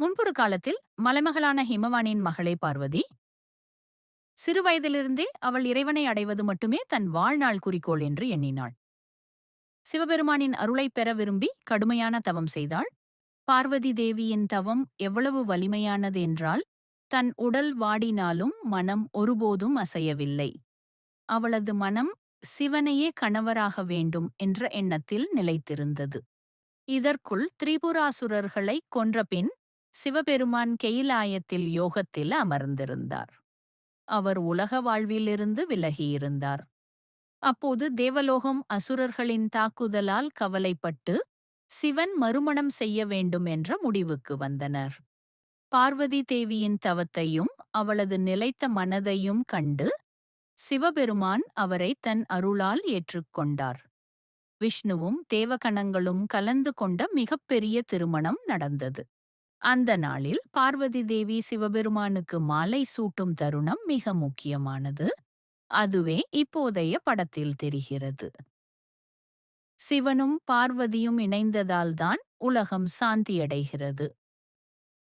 முன்பொரு காலத்தில் மலைமகளான ஹிமவானின் மகளே பார்வதி, சிறுவயதிலிருந்தே அவள் இறைவனை அடைவது மட்டுமே தன் வாழ்நாள் குறிக்கோள் என்று எண்ணினாள். சிவபெருமானின் அருளைப் பெற விரும்பி கடுமையான தவம் செய்தாள். பார்வதி தேவியின் தவம் எவ்வளவு வலிமையானது என்றால், தன் உடல் வாடினாலும் மனம் ஒருபோதும் அசையவில்லை. அவளது மனம் சிவனையே கணவராக வேண்டும் என்ற எண்ணத்தில் நிலைத்திருந்தது. இதற்குள் திரிபுராசுரர்களை கொன்றபின் சிவபெருமான் கெயிலாயத்தில் யோகத்தில் அமர்ந்திருந்தார். அவர் உலக வாழ்விலிருந்து விலகியிருந்தார். அப்போது தேவலோகம் அசுரர்களின் தாக்குதலால் கவலைப்பட்டு சிவன் மறுமணம் செய்ய வேண்டும் என்ற முடிவுக்கு வந்தனர். பார்வதி தேவியின் தவத்தையும் அவளது நிலைத்த மனதையும் கண்டு சிவபெருமான் அவரை தன் அருளால் ஏற்றுக்கொண்டார். விஷ்ணுவும் தேவகணங்களும் கலந்து கொண்ட மிகப்பெரிய திருமணம் நடந்தது. அந்த நாளில் பார்வதி தேவி சிவபெருமானுக்கு மாலை சூட்டும் தருணம் மிக முக்கியமானது. அதுவே இப்போதைய படத்தில் தெரிகிறது. சிவனும் பார்வதியும் இணைந்ததால்தான் உலகம் சாந்தியடைகிறது.